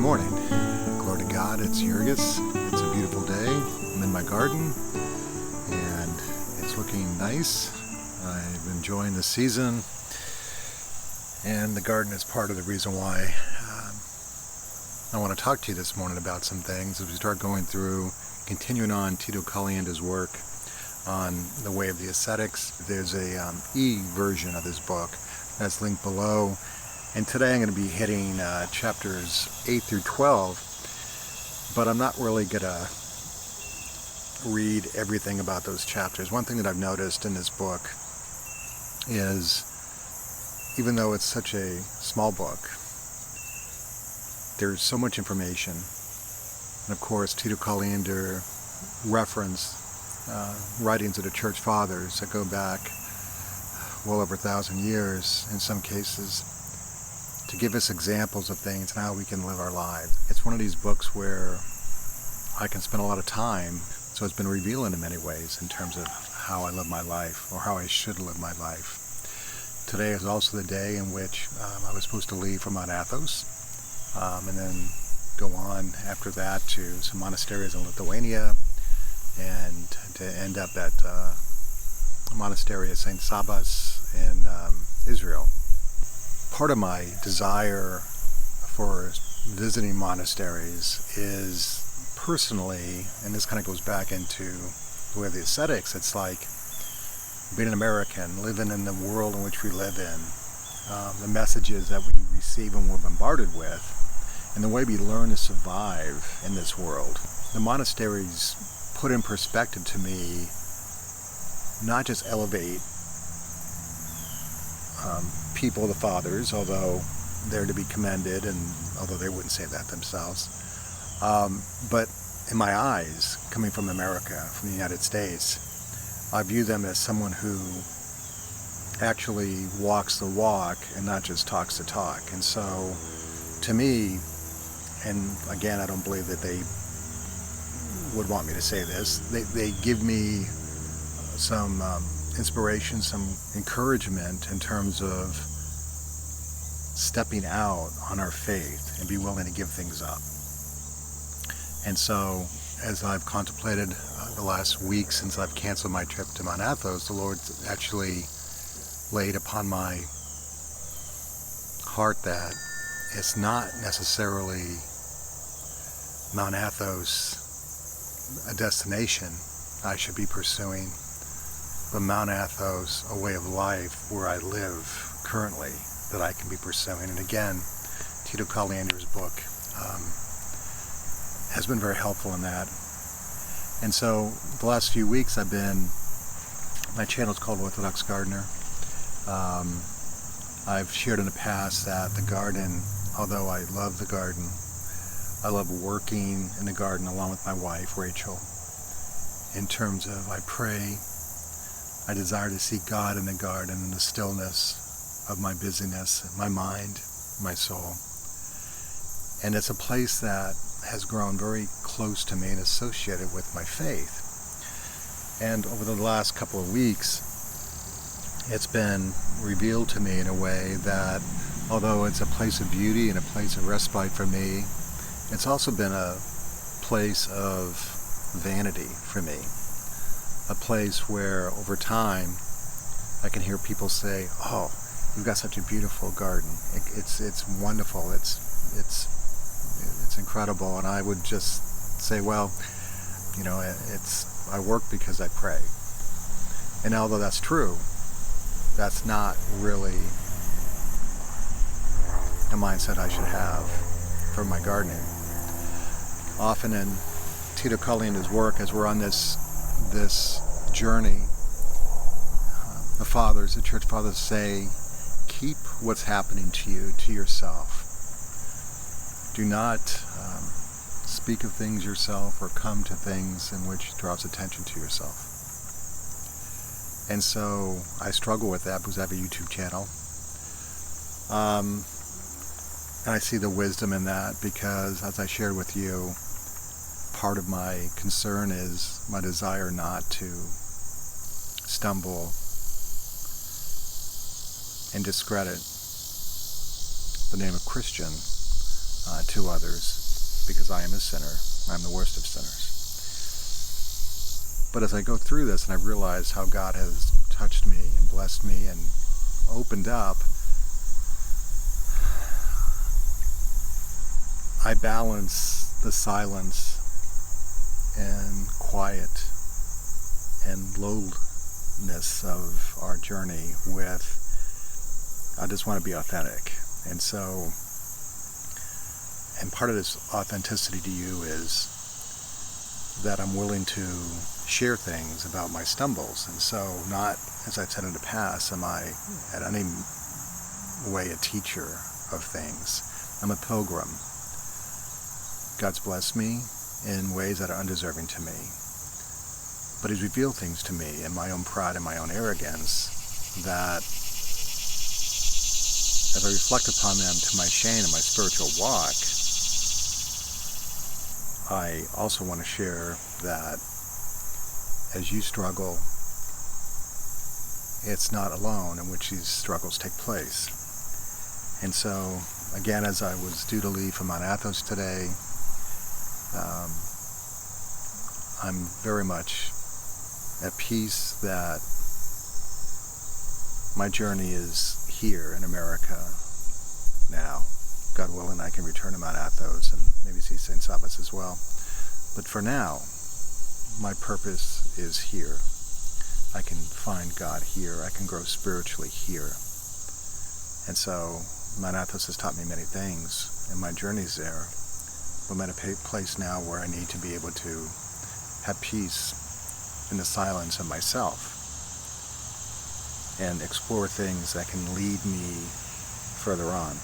morning. Glory to God, it's Jurgis. It's a beautiful day. I'm in my garden and it's looking nice. I'm enjoying the season, and the garden is part of the reason why I want to talk to you this morning about some things. As we start going through, continuing on Tito Calienda's work on the way of the Ascetics, there's a e-version of his book that's linked below. And today I'm going to be hitting chapters 8 through 12, but I'm not really going to read everything about those chapters. One thing that I've noticed in this book is, even though it's such a small book, there's so much information. And of course, Tito Calienda referenced writings of the Church Fathers that go back well over 1,000 years in some cases, to give us examples of things and how we can live our lives. It's one of these books where I can spend a lot of time, so it's been revealing in many ways in terms of how I live my life, or how I should live my life. Today is also the day in which I was supposed to leave for Mount Athos, and then go on after that to some monasteries in Lithuania, and to end up at a monastery at St. Sabas in Israel. Part of my desire for visiting monasteries is personally, and this kind of goes back into the way of the ascetics, it's like being an American, living in the world in which we live in, the messages that we receive and we're bombarded with, and the way we learn to survive in this world. The monasteries put in perspective to me, not just elevate people, the fathers, although they're to be commended, and although they wouldn't say that themselves, but in my eyes, coming from America, from the United States, I view them as someone who actually walks the walk and not just talks the talk. And so, to me, and again, I don't believe that they would want me to say this, they give me some inspiration, some encouragement in terms of stepping out on our faith and be willing to give things up. And so, as I've contemplated the last week since I've canceled my trip to Mount Athos, the Lord actually laid upon my heart that it's not necessarily Mount Athos a destination I should be pursuing, but Mount Athos a way of life where I live currently that I can be pursuing. And again, Tito Calienda's book has been very helpful in that. And so the last few weeks my channel is called Orthodox Gardener. I've shared in the past that the garden, although I love the garden, I love working in the garden along with my wife, Rachel, in terms of I pray, I desire to see God in the garden, in the stillness of my busyness, my mind, my soul. And it's a place that has grown very close to me and associated with my faith. And over the last couple of weeks, it's been revealed to me in a way that, although it's a place of beauty and a place of respite for me, it's also been a place of vanity for me. A place where, over time, I can hear people say, "Oh, you've got such a beautiful garden. It's wonderful. It's incredible." And I would just say, "Well, I work because I pray." And although that's true, that's not really a mindset I should have for my gardening. Often in Tito Calienda's work, as we're on this journey, the fathers, the church fathers say, keep what's happening to you to yourself. Do not speak of things yourself or come to things in which draws attention to yourself. And so I struggle with that because I have a YouTube channel. And I see the wisdom in that because, as I shared with you, part of my concern is my desire not to stumble and discredit the name of Christian to others, because I am a sinner. I'm the worst of sinners. But as I go through this and I realize how God has touched me and blessed me and opened up, I balance the silence and quiet and lowness of our journey with, I just want to be authentic. And so, and part of this authenticity to you is that I'm willing to share things about my stumbles. And so, not, as I've said in the past, am I in any way a teacher of things. I'm a pilgrim. God's blessed me in ways that are undeserving to me. But He's revealed things to me in my own pride and my own arrogance that, as I reflect upon them to my shame and my spiritual walk, I also want to share that as you struggle, it's not alone in which these struggles take place. And so, again, as I was due to leave for Mount Athos today, I'm very much at peace that my journey is here in America now. God willing, I can return to Mount Athos and maybe see St. Sabas as well. But for now, my purpose is here. I can find God here. I can grow spiritually here. And so Mount Athos has taught me many things, and my journey's there. But I'm at a place now where I need to be able to have peace in the silence of myself and explore things that can lead me further on.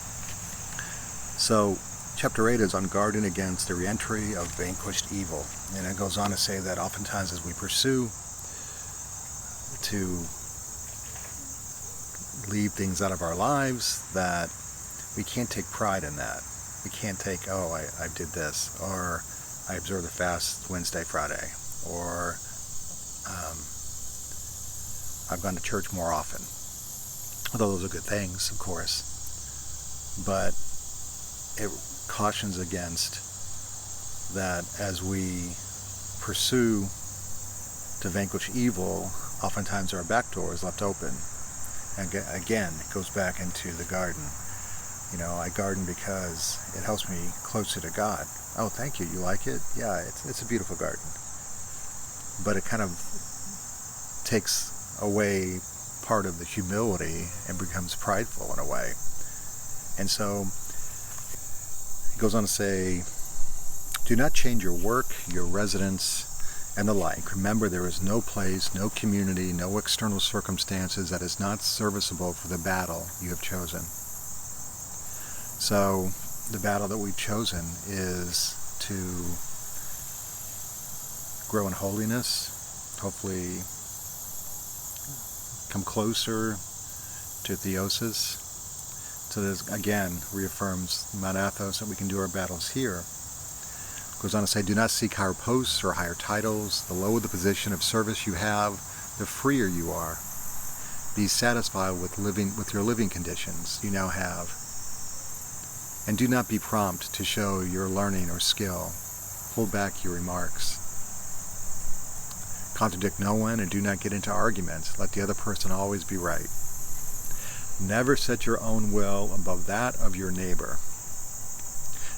So, chapter 8 is on guarding against the reentry of vanquished evil. And it goes on to say that oftentimes as we pursue to leave things out of our lives, that we can't take pride in that. We can't take, oh, I did this, or I observed the fast Wednesday, Friday, or I've gone to church more often. Although those are good things, of course. But it cautions against that as we pursue to vanquish evil, oftentimes our back door is left open. And again, it goes back into the garden. You know, I garden because it helps me closer to God. Oh, thank you. You like it? Yeah, it's a beautiful garden. But it kind of takes away part of the humility and becomes prideful in a way. And so it goes on to say, do not change your work, your residence, and the like. Remember, there is no place, no community, no external circumstances that is not serviceable for the battle you have chosen. So the battle that we've chosen is to grow in holiness, hopefully come closer to theosis. So this, again, reaffirms Mount Athos that we can do our battles here. Goes on to say, do not seek higher posts or higher titles. The lower the position of service you have, the freer you are. Be satisfied with your living conditions you now have. And do not be prompt to show your learning or skill. Hold back your remarks. Contradict no one and do not get into arguments. Let the other person always be right. Never set your own will above that of your neighbor.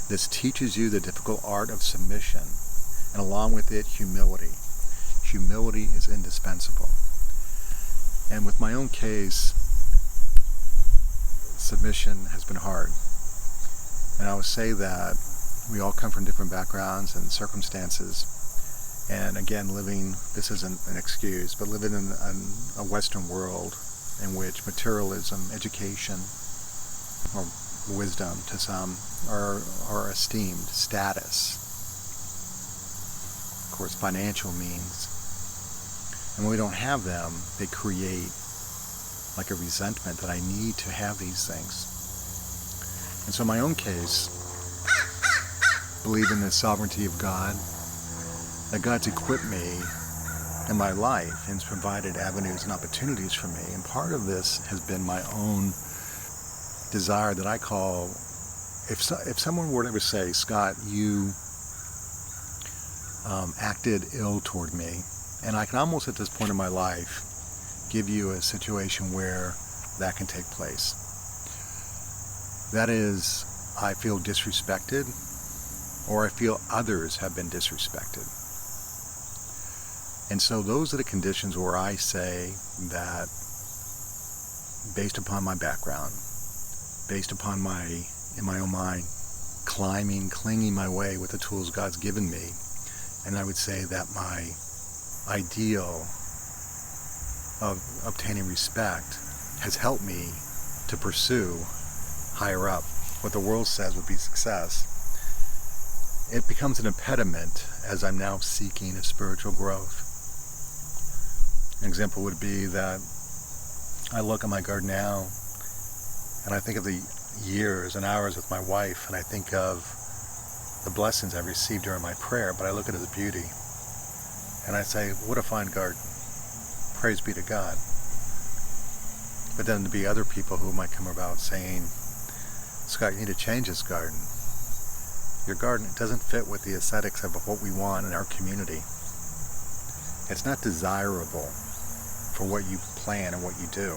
This teaches you the difficult art of submission, and along with it, humility. Humility is indispensable. And with my own case, submission has been hard. And I would say that we all come from different backgrounds and circumstances. And again, this isn't an excuse, but living in a Western world in which materialism, education, or wisdom to some are esteemed, status, of course, financial means. And when we don't have them, they create like a resentment that I need to have these things. And so in my own case, believe in the sovereignty of God, that God's equipped me in my life and has provided avenues and opportunities for me. And part of this has been my own desire that I call if someone were to ever say, Scott, you acted ill toward me, and I can almost at this point in my life give you a situation where that can take place. That is, I feel disrespected, or I feel others have been disrespected. And so those are the conditions where I say that, based upon my background, based upon in my own mind, clinging my way with the tools God's given me, and I would say that my ideal of obtaining respect has helped me to pursue higher up what the world says would be success. It becomes an impediment as I'm now seeking a spiritual growth. An example would be that I look at my garden now and I think of the years and hours with my wife, and I think of the blessings I've received during my prayer, but I look at it as beauty. And I say, what a fine garden. Praise be to God. But then to be other people who might come about saying, Scott, you need to change this garden. Your garden doesn't fit with the aesthetics of what we want in our community. It's not desirable for what you plan and what you do.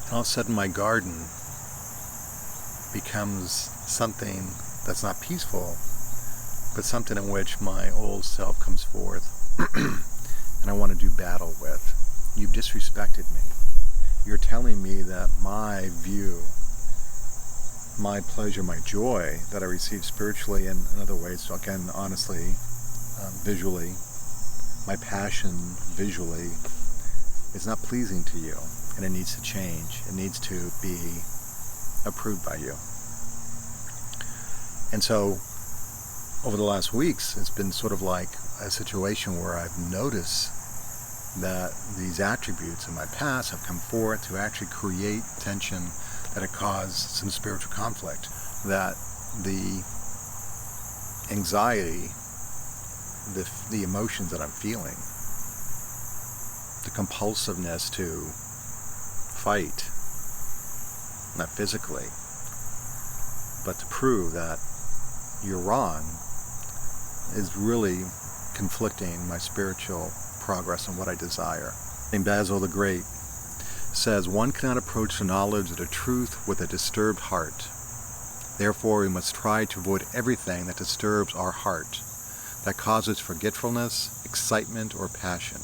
And all of a sudden my garden becomes something that's not peaceful, but something in which my old self comes forth and I want to do battle with. You've disrespected me. You're telling me that my view, my pleasure, my joy that I receive spiritually and in other ways, again, honestly, visually, my passion visually is not pleasing to you, and it needs to change. It needs to be approved by you. And so over the last weeks, it's been sort of like a situation where I've noticed that these attributes in my past have come forth to actually create tension that have caused some spiritual conflict. That the anxiety, the emotions that I'm feeling, the compulsiveness to fight, not physically, but to prove that you're wrong, is really conflicting my spiritual progress and what I desire. Saint Basil the Great says, one cannot approach the knowledge of the truth with a disturbed heart. Therefore, we must try to avoid everything that disturbs our heart, that causes forgetfulness, excitement, or passion,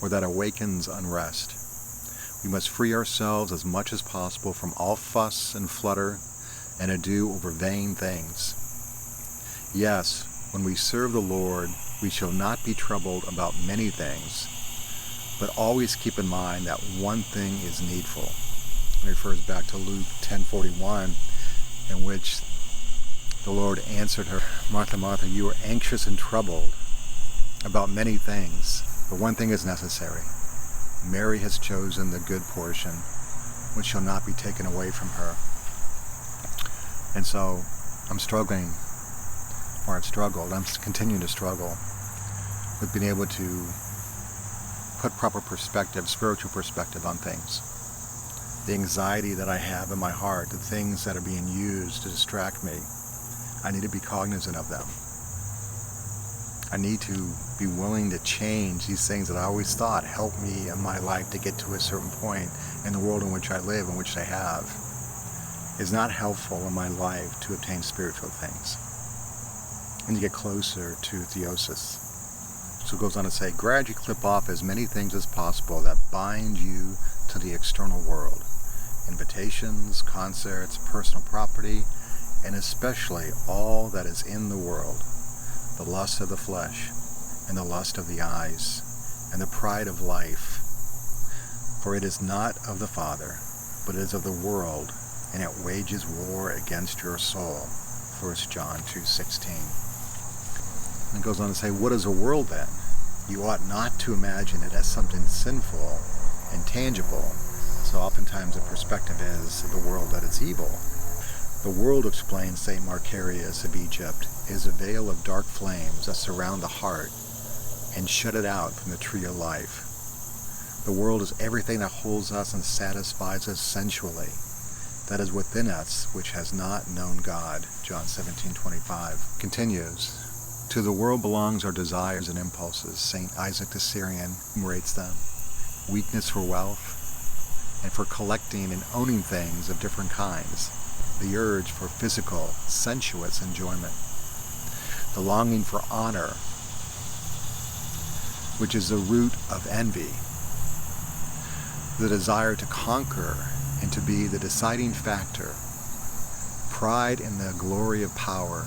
or that awakens unrest. We must free ourselves as much as possible from all fuss and flutter and ado over vain things. Yes, when we serve the Lord, we shall not be troubled about many things, but always keep in mind that one thing is needful. It refers back to Luke 10:41, in which the Lord answered her, Martha, Martha, you are anxious and troubled about many things, but one thing is necessary. Mary has chosen the good portion, which shall not be taken away from her. And so I'm struggling, or I've struggled, I'm continuing to struggle with being able to put proper perspective, spiritual perspective on things. The anxiety that I have in my heart, the things that are being used to distract me, I need to be cognizant of them. I need to be willing to change these things that I always thought helped me in my life to get to a certain point in the world in which I live, in which I have, is not helpful in my life to obtain spiritual things and to get closer to theosis. So it goes on to say, gradually clip off as many things as possible that bind you to the external world. Invitations, concerts, personal property, and especially all that is in the world. The lust of the flesh, and the lust of the eyes, and the pride of life. For it is not of the Father, but it is of the world, and it wages war against your soul. 1 John 2:16. And it goes on to say, what is a world then? You ought not to imagine it as something sinful and tangible. So oftentimes the perspective is the world that it's evil. The world, explains St. Macarius of Egypt, is a veil of dark flames that surround the heart and shut it out from the tree of life. The world is everything that holds us and satisfies us sensually, that is within us, which has not known God. John 17:25 continues. To the world belongs our desires and impulses. St. Isaac the Syrian enumerates them. Weakness for wealth and for collecting and owning things of different kinds. The urge for physical, sensuous enjoyment. The longing for honor, which is the root of envy. The desire to conquer and to be the deciding factor. Pride in the glory of power.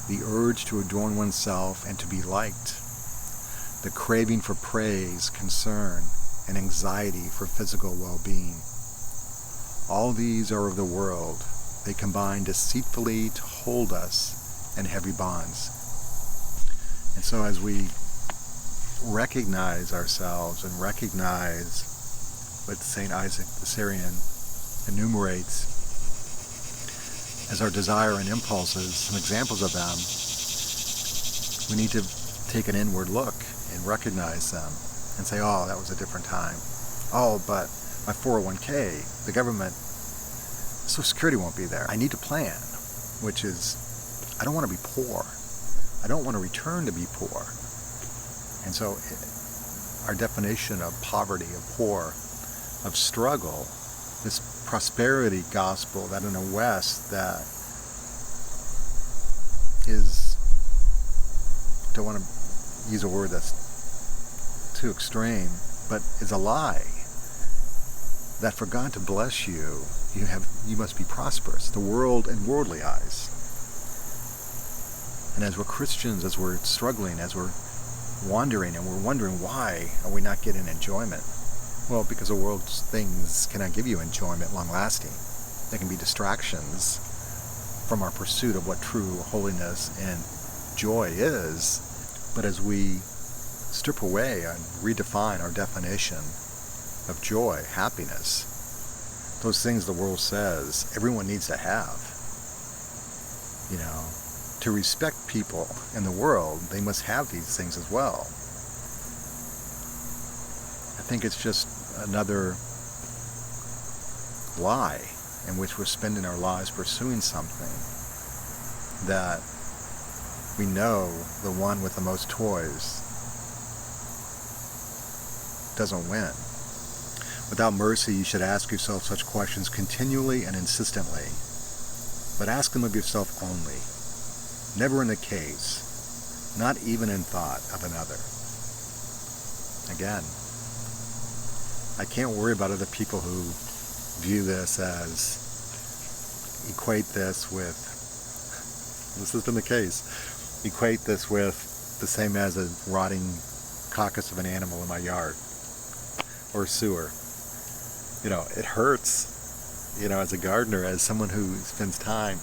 The urge to adorn oneself and to be liked. The craving for praise, concern, and anxiety for physical well-being. All these are of the world. They combine deceitfully to hold us in heavy bonds. And so as we recognize ourselves and recognize what St. Isaac the Syrian enumerates as our desire and impulses, some examples of them, we need to take an inward look and recognize them and say, oh, that was a different time. Oh, but my 401k, the government, Social Security won't be there. I need to plan, which is, I don't want to be poor. I don't want to return to be poor. And so our definition of poverty, of poor, of struggle, this prosperity gospel that in a West that is, don't want to use a word that's too extreme, but is a lie. That for God to bless you, you must be prosperous, the world and worldly eyes. And as we're Christians, as we're struggling, as we're wandering, and we're wondering why are we not getting enjoyment? Well, because the world's things cannot give you enjoyment long-lasting. They can be distractions from our pursuit of what true holiness and joy is. But as we strip away and redefine our definition of joy, happiness, those things the world says everyone needs to have, to respect people in the world, they must have these things as well. I think it's just another lie in which we're spending our lives pursuing something that we know the one with the most toys doesn't win. Without mercy, you should ask yourself such questions continually and insistently, but ask them of yourself only, never in the case, not even in thought of another. Again, I can't worry about other people who view this as, equate this with, this has been the case, equate this with the same as a rotting carcass of an animal in my yard or sewer. It hurts, as a gardener, as someone who spends time,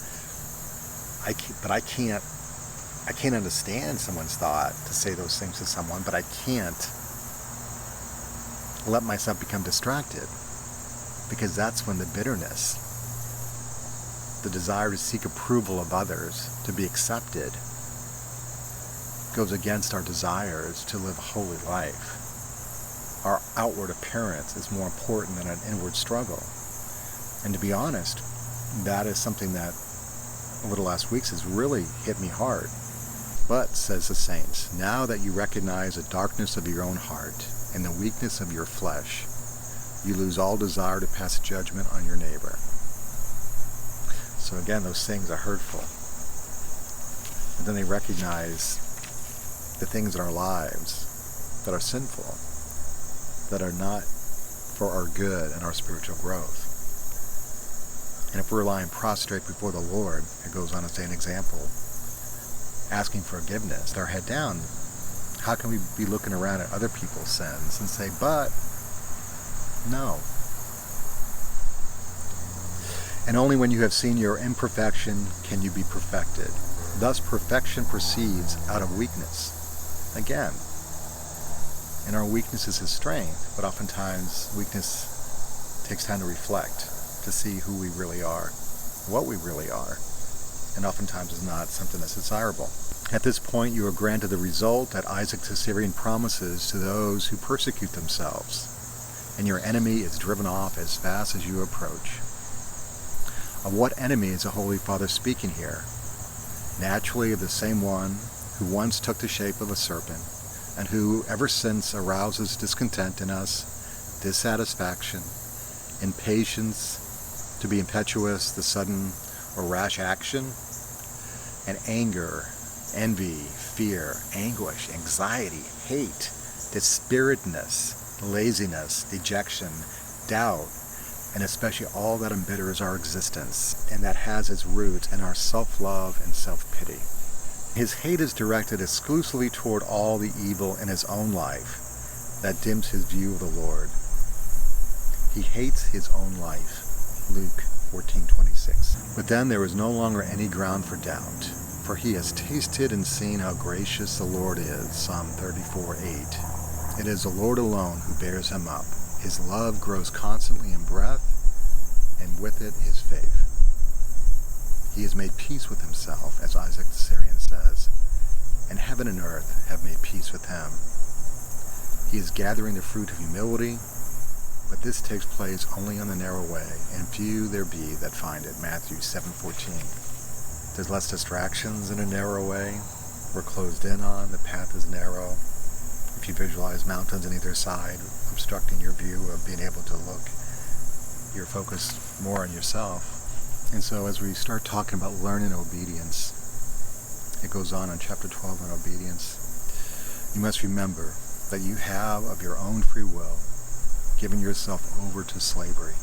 I can't understand someone's thought to say those things to someone, but I can't let myself become distracted, because that's when the bitterness, the desire to seek approval of others, to be accepted, goes against our desires to live a holy life. Our outward appearance is more important than an inward struggle. And to be honest, that is something that over the last weeks has really hit me hard. But, says the saints, now that you recognize the darkness of your own heart and the weakness of your flesh, you lose all desire to pass judgment on your neighbor. So again, those things are hurtful. And then they recognize the things in our lives that are sinful, that are not for our good and our spiritual growth. And if we're lying prostrate before the Lord, it goes on to say an example, asking forgiveness, our head down, how can we be looking around at other people's sins and say, but, no. And only when you have seen your imperfection can you be perfected. Thus perfection proceeds out of weakness. Again, and our weakness is his strength, but oftentimes weakness takes time to reflect, to see who we really are, what we really are, and oftentimes is not something that's desirable. At this point, you are granted the result that Isaac the Syrian promises to those who persecute themselves, and your enemy is driven off as fast as you approach. Of what enemy is the Holy Father speaking here? Naturally, of the same one who once took the shape of a serpent, and who ever since arouses discontent in us, dissatisfaction, impatience, to be impetuous, the sudden or rash action, and anger, envy, fear, anguish, anxiety, hate, dispiritedness, laziness, dejection, doubt, and especially all that embitters our existence and that has its roots in our self-love and self-pity. His hate is directed exclusively toward all the evil in his own life that dims his view of the Lord. He hates his own life. Luke 14:26. But then there is no longer any ground for doubt, for he has tasted and seen how gracious the Lord is. Psalm 34:8. It is the Lord alone who bears him up. His love grows constantly in breadth, and with it his faith. He has made peace with himself, as Isaac the Syrian says, and heaven and earth have made peace with him. He is gathering the fruit of humility, but this takes place only on the narrow way, and few there be that find it. Matthew 7:14. There's less distractions in a narrow way. We're closed in on. The path is narrow. If you visualize mountains on either side obstructing your view of being able to look, you're focused more on yourself. And so as we start talking about learning obedience, it goes on in chapter 12 on obedience. You must remember that you have of your own free will given yourself over to slavery.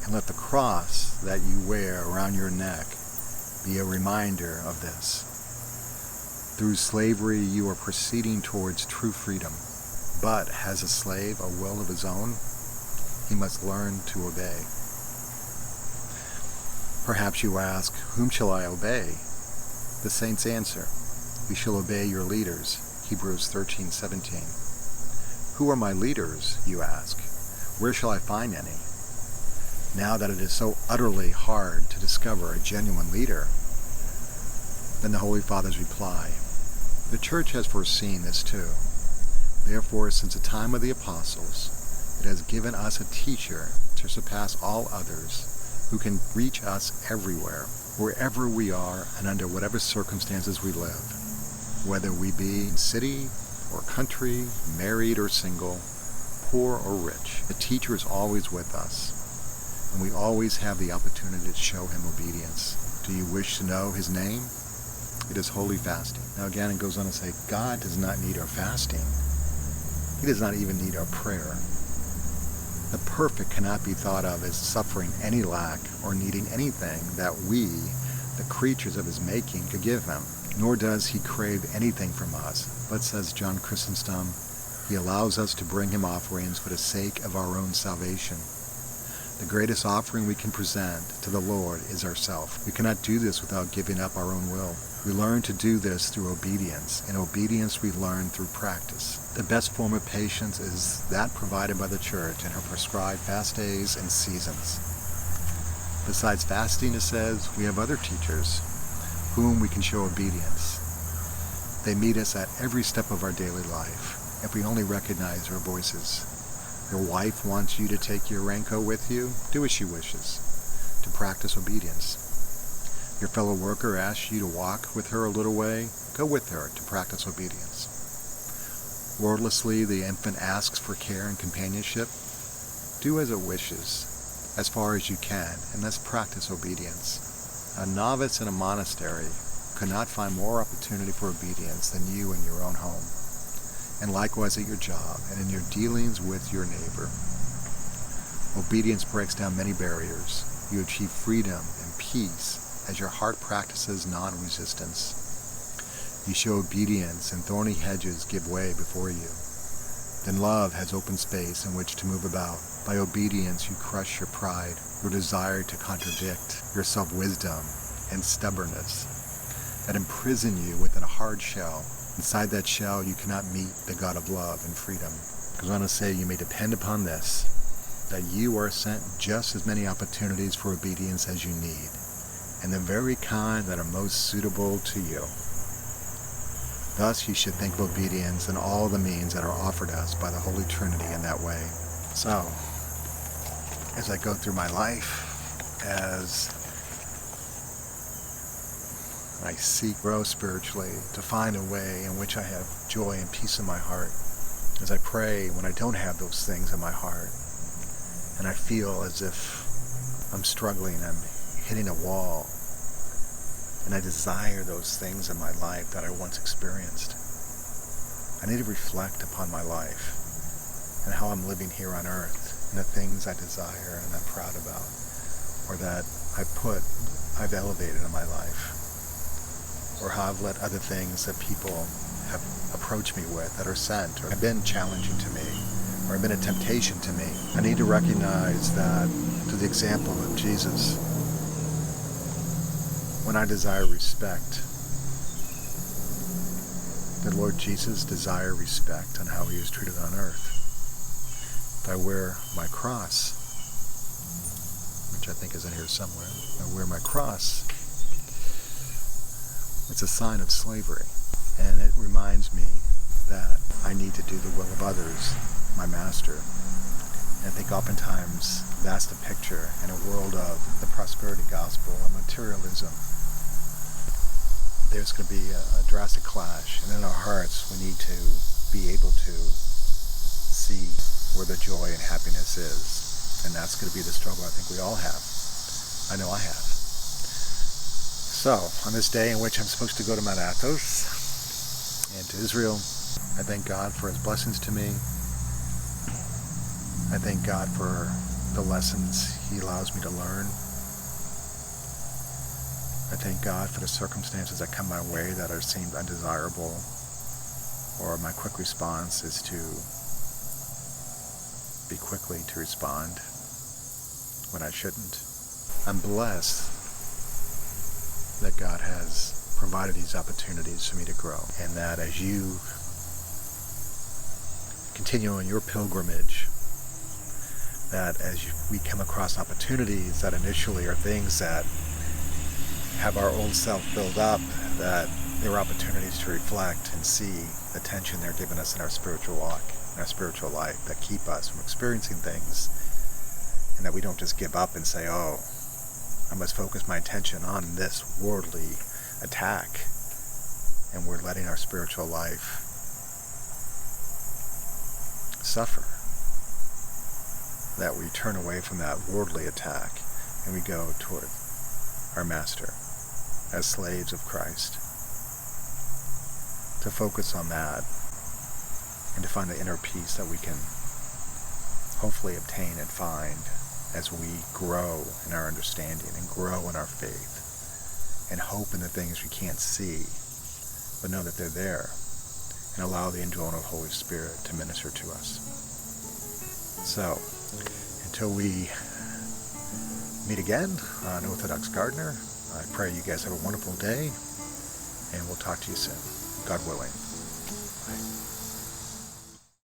And let the cross that you wear around your neck be a reminder of this. Through slavery you are proceeding towards true freedom, but has a slave a will of his own? He must learn to obey. Perhaps you ask, whom shall I obey? The saints answer, you shall obey your leaders. Hebrews 13:17. Who are my leaders, you ask? Where shall I find any? Now that it is so utterly hard to discover a genuine leader, then the Holy Father's reply, the Church has foreseen this too. Therefore, since the time of the apostles, it has given us a teacher to surpass all others, who can reach us everywhere, wherever we are and under whatever circumstances we live, whether we be in city or country, married or single, poor or rich. The teacher is always with us, and we always have the opportunity to show him obedience. Do you wish to know his name? It is holy fasting. Now again, it goes on to say, God does not need our fasting. He does not even need our prayer. The perfect cannot be thought of as suffering any lack or needing anything that we, the creatures of his making, could give him. Nor does he crave anything from us, but, says John Chrysostom, he allows us to bring him offerings for the sake of our own salvation. The greatest offering we can present to the Lord is ourself. We cannot do this without giving up our own will. We learn to do this through obedience, and obedience we learn through practice. The best form of patience is that provided by the Church in her prescribed fast days and seasons. Besides fasting, it says, we have other teachers whom we can show obedience. They meet us at every step of our daily life, if we only recognize their voices. Your wife wants you to take your raincoat with you, do as she wishes, to practice obedience. Your fellow worker asks you to walk with her a little way, go with her to practice obedience. Wordlessly, the infant asks for care and companionship, do as it wishes, as far as you can, and let's practice obedience. A novice in a monastery could not find more opportunity for obedience than you in your own home, and likewise at your job and in your dealings with your neighbor. Obedience breaks down many barriers. You achieve freedom and peace as your heart practices non-resistance. You show obedience and thorny hedges give way before you. Then love has open space in which to move about. By obedience you crush your pride, your desire to contradict, your self-wisdom and stubbornness that imprison you within a hard shell. Inside that shell you cannot meet the God of love and freedom. I was going to say you may depend upon this, that you are sent just as many opportunities for obedience as you need, and the very kind that are most suitable to you. Thus you should think of obedience and all the means that are offered us by the Holy Trinity in that way. So, as I go through my life, as I seek grow spiritually, to find a way in which I have joy and peace in my heart. As I pray when I don't have those things in my heart, and I feel as if I'm struggling, I'm hitting a wall, and I desire those things in my life that I once experienced. I need to reflect upon my life and how I'm living here on earth, and the things I desire and I'm proud about, or that I've elevated in my life, or how I've let other things that people have approached me with that are sent, or have been challenging to me, or have been a temptation to me. I need to recognize that, through the example of Jesus, when I desire respect, the Lord Jesus desired respect on how he was treated on earth. If I wear my cross, which I think is in here somewhere, I wear my cross, it's a sign of slavery. And it reminds me that I need to do the will of others, my master. And I think oftentimes that's the picture in a world of the prosperity gospel and materialism. There's going to be a drastic clash, and in our hearts we need to be able to see where the joy and happiness is. And that's going to be the struggle I think we all have. I know I have. So, on this day in which I'm supposed to go to Mount Athos and to Israel, I thank God for his blessings to me. I thank God for the lessons he allows me to learn. I thank God for the circumstances that come my way that are seemed undesirable, or my quick response is to be quickly to respond when I shouldn't. I'm blessed that God has provided these opportunities for me to grow, and that as you continue on your pilgrimage, that as we come across opportunities that initially are things that have our old self build up, that there are opportunities to reflect and see the tension they're giving us in our spiritual walk, in our spiritual life, that keep us from experiencing things, and that we don't just give up and say, oh, I must focus my attention on this worldly attack, and we're letting our spiritual life suffer. That we turn away from that worldly attack and we go toward our Master as slaves of Christ, to focus on that and to find the inner peace that we can hopefully obtain and find as we grow in our understanding and grow in our faith and hope in the things we can't see but know that they're there, and allow the indwelling of the Holy Spirit to minister to us. So, until we meet again on Orthodox Gardener, I pray you guys have a wonderful day, and we'll talk to you soon, God willing. Bye.